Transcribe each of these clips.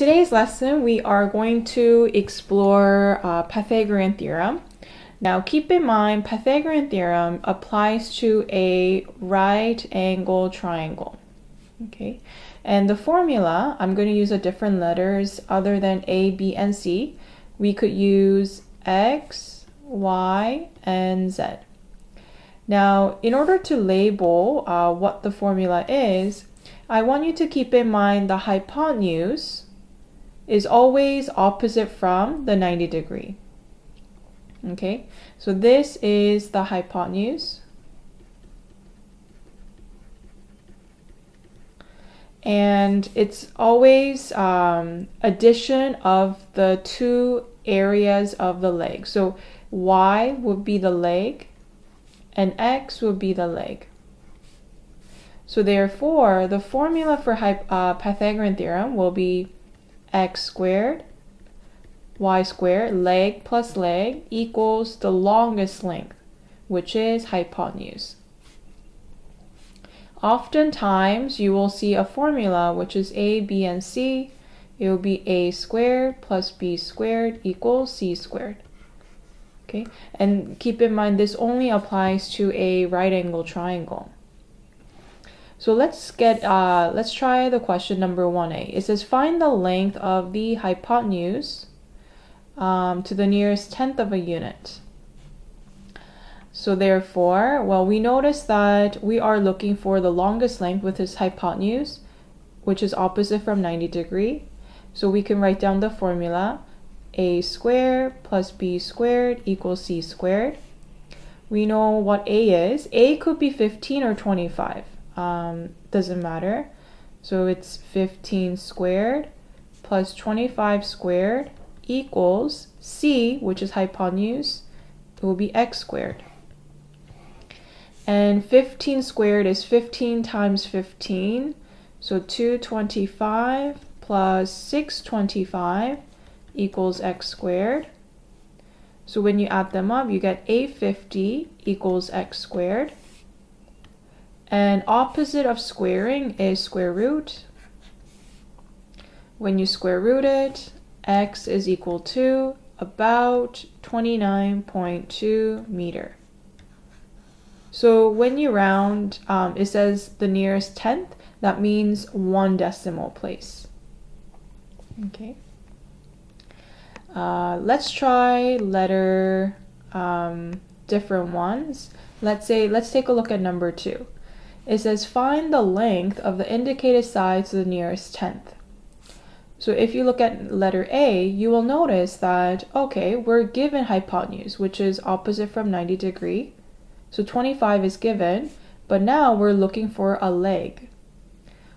today's lesson we are going to explore Pythagorean Theorem. Now keep in mind Pythagorean Theorem applies to a right angle triangle. Okay, and the formula, I'm going to use a different letters other than A, B, and C. We could use X, Y, and Z. Now, in order to label what the formula is, I want you to keep in mind the hypotenuse is always opposite from the 90 degree. Okay, so this is the hypotenuse. And it's always addition of the two areas of the leg. So Y would be the leg and X would be the leg. So therefore, the formula for Pythagorean theorem will be x squared, y squared, leg plus leg, equals the longest length, which is hypotenuse. Oftentimes, you will see a formula which is A, B, and C. It will be A squared plus B squared equals C squared. Okay, and keep in mind this only applies to a right angle triangle. So let's try the question number 1A. It says find the length of the hypotenuse to the nearest tenth of a unit. So therefore, well, we notice that we are looking for the longest length with its hypotenuse, which is opposite from 90 degree. So we can write down the formula A squared plus B squared equals C squared. We know what A is. A could be 15 or 25. Doesn't matter. So it's 15 squared plus 25 squared equals C, which is hypotenuse. It will be x squared. And 15 squared is 15 times 15. So 225 plus 625 equals x squared. So when you add them up, you get 850 equals x squared. And opposite of squaring is square root. When you square root it, x is equal to about 29.2 meter. So when you round, it says the nearest tenth. That means 1 decimal place. Okay. Let's try letter different ones. Let's take a look at number 2. It says find the length of the indicated side to the nearest tenth. So if you look at letter A, you will notice that, okay, we're given hypotenuse, which is opposite from 90 degree. So 25 is given, but now we're looking for a leg.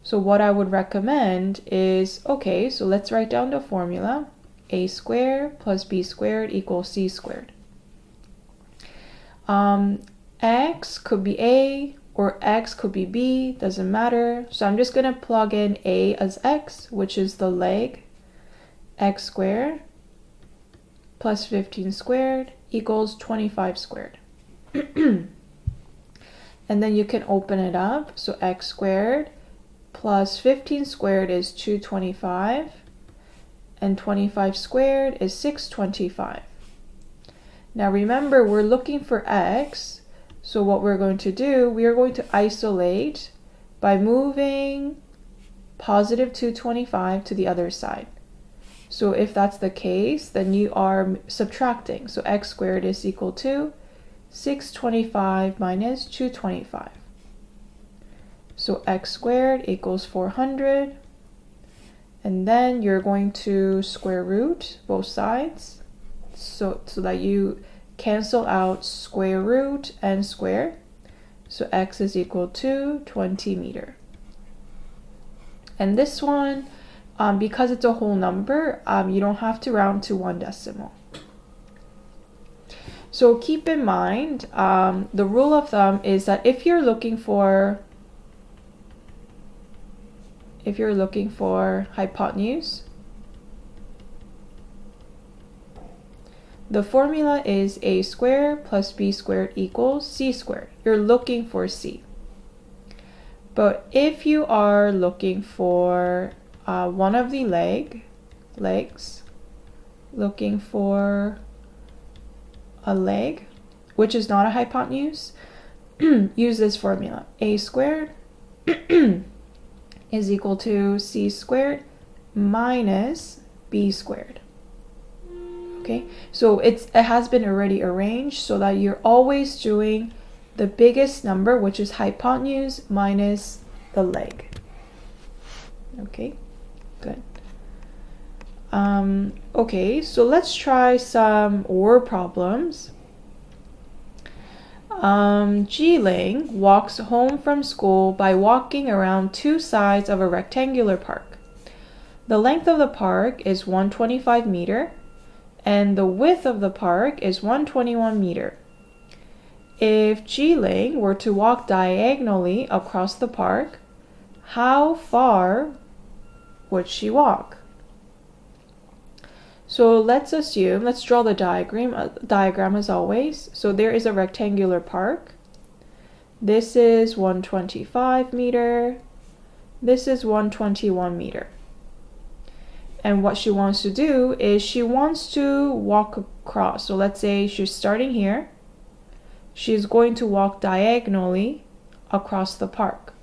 So what I would recommend is, okay, so let's write down the formula. A squared plus B squared equals C squared. X could be A or X could be B, doesn't matter. So I'm just going to plug in A as X, which is the leg. X squared plus 15 squared equals 25 squared. And then you can open it up. So X squared plus 15 squared is 225. And 25 squared is 625. Now remember, we're looking for X. So what we're going to do, we are going to isolate by moving positive 225 to the other side. So if that's the case, then you are subtracting. So x squared is equal to 625 minus 225. So x squared equals 400. And then you're going to square root both sides so that you cancel out square root and square. So x is equal to 20 meter. And this one, because it's a whole number, you don't have to round to 1 decimal. So keep in mind, the rule of thumb is that if you're looking for hypotenuse, the formula is A squared plus B squared equals C squared. You're looking for C. But if you are looking for one of the leg, legs, looking for a leg, which is not a hypotenuse, use this formula. A squared is equal to c squared minus b squared. Okay, so it has been already arranged so that you're always doing the biggest number, which is hypotenuse, minus the leg. Okay, good. Okay, so let's try some word problems. Jiling walks home from school by walking around two sides of a rectangular park. The length of the park is 125 meter and the width of the park is 121 meter. If Jiling were to walk diagonally across the park, how far would she walk? So let's draw the diagram as always. So there is a rectangular park. This is 125 meter. This is 121 meter. And what she wants to do is she wants to walk across. So let's say she's starting here. She's going to walk diagonally across the park.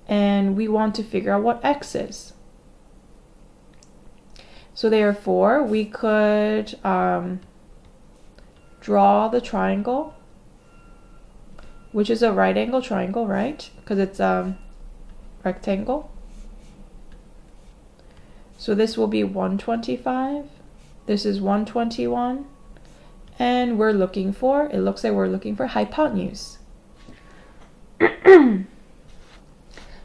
And we want to figure out what x is. So therefore, we could draw the triangle, which is a right angle triangle, right? Because it's a rectangle. So this will be 125. This is 121. And it looks like we're looking for hypotenuse.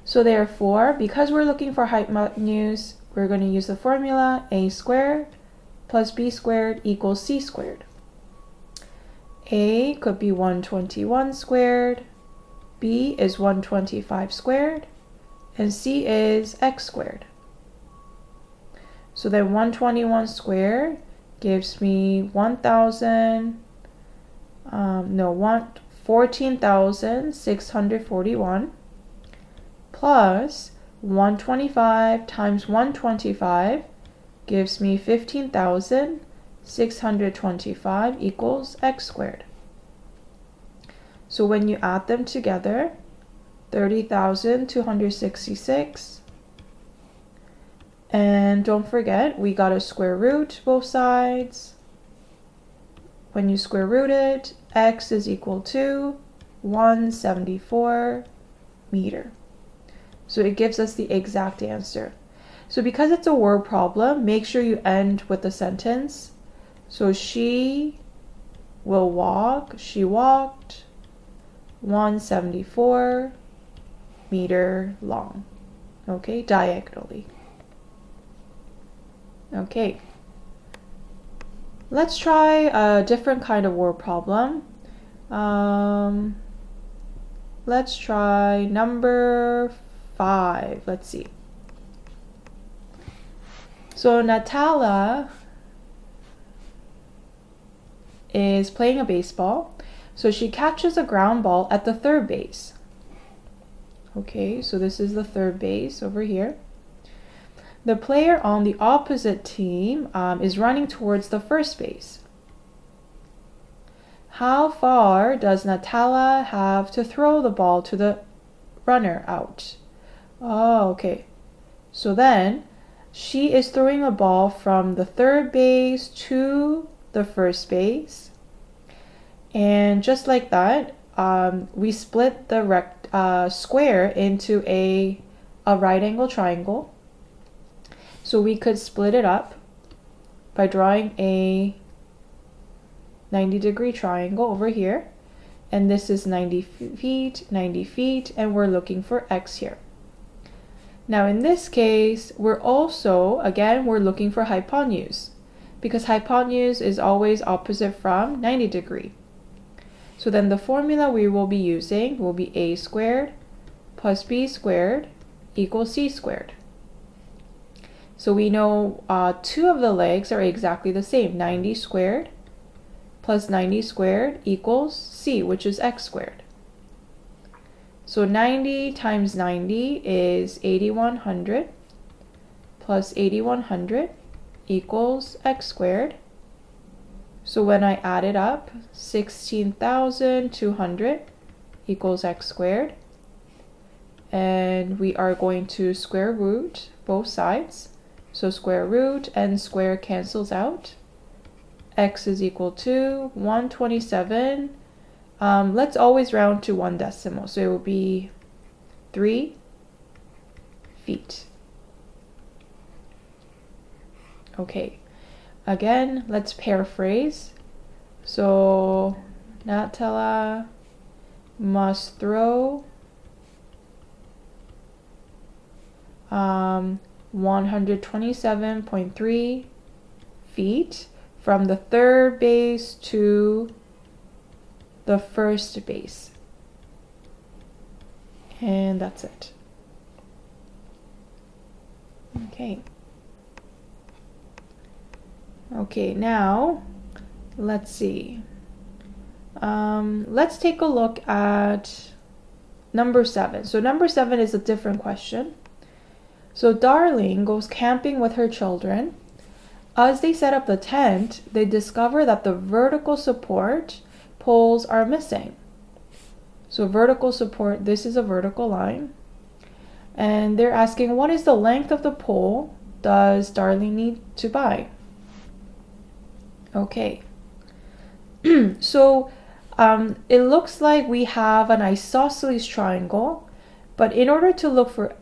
So therefore, because we're looking for hypotenuse, we're going to use the formula a squared plus b squared equals c squared. A could be 121 squared, b is 125 squared, and c is x squared. So then 121 squared gives me 14,641 plus 125 times 125 gives me 15,625 equals x squared. So when you add them together, 30,266. And don't forget, we got to square root both sides. When you square root it, x is equal to 174 meter. So it gives us the exact answer. So because it's a word problem, make sure you end with the sentence. So she walked 174 meter long. Okay, diagonally. Okay. Let's try a different kind of word problem. Let's try number 5. Let's see. So Natalia is playing a baseball. So she catches a ground ball at the third base. Okay, so this is the third base over here. The player on the opposite team is running towards the first base. How far does Natalia have to throw the ball to the runner out? Oh, okay. So then she is throwing a ball from the third base to the first base. And just like that, we split the square into a right angle triangle. So we could split it up by drawing a 90-degree triangle over here. And this is 90 feet, and we're looking for x here. Now in this case, we're looking for hypotenuse, because hypotenuse is always opposite from 90 degree. So then the formula we will be using will be a squared plus b squared equals c squared. So we know two of the legs are exactly the same. 90 squared plus 90 squared equals c, which is x squared. So 90 times 90 is 8100 plus 8100 equals x squared. So when I add it up, 16,200 equals x squared. And we are going to square root both sides. So square root and square cancels out. X is equal to 127. Let's always round to one decimal. So it will be 3 feet. Okay, again, let's paraphrase. So Natala must throw 127.3 feet from the third base to the first base. And that's it. Okay. Okay, now let's see. Let's take a look at number 7. So number 7 is a different question. So Darling goes camping with her children. As they set up the tent, they discover that the vertical support poles are missing. So vertical support, this is a vertical line. And they're asking, what is the length of the pole does Darling need to buy? Okay. So it looks like we have an isosceles triangle, but in order to look for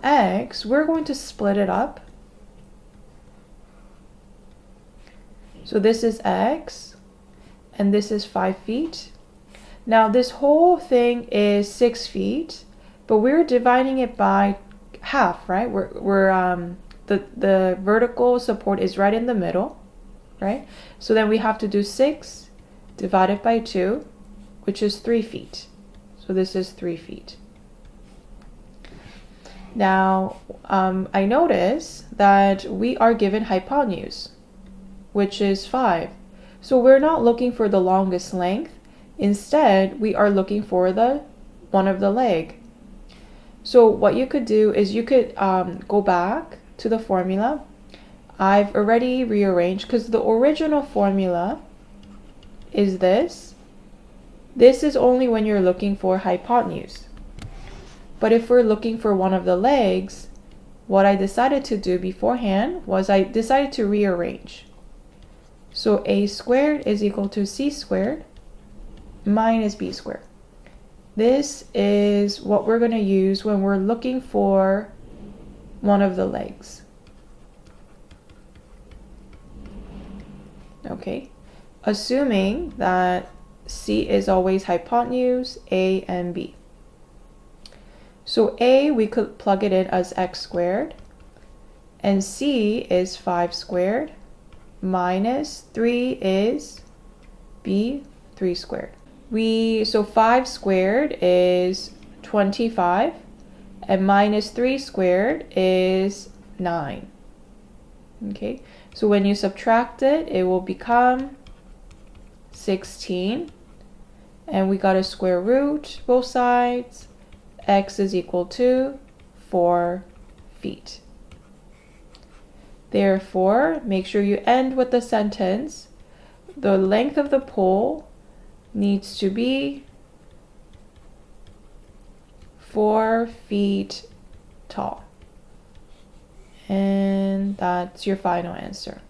x, we're going to split it up. So this is x, and this is 5 feet. Now this whole thing is 6 feet, but we're dividing it by half, right? The vertical support is right in the middle, right? So then we have to do 6 divided by 2, which is 3 feet. So this is 3 feet. Now, I notice that we are given hypotenuse, which is 5. So we're not looking for the longest length. Instead, we are looking for the one of the leg. So what you could do is you could go back to the formula. I've already rearranged because the original formula is this. This is only when you're looking for hypotenuse. But if we're looking for one of the legs, what I decided to do beforehand was I decided to rearrange. So a squared is equal to c squared minus b squared. This is what we're going to use when we're looking for one of the legs. Okay, assuming that c is always hypotenuse, a and b. So a, we could plug it in as x squared, and c is 5 squared, minus 3 is b, 3 squared. So 5 squared is 25, and minus 3 squared is 9. Okay, so when you subtract it, it will become 16, and we got a square root both sides. X is equal to 4 feet. Therefore, make sure you end with the sentence, the length of the pole needs to be 4 feet tall. And that's your final answer.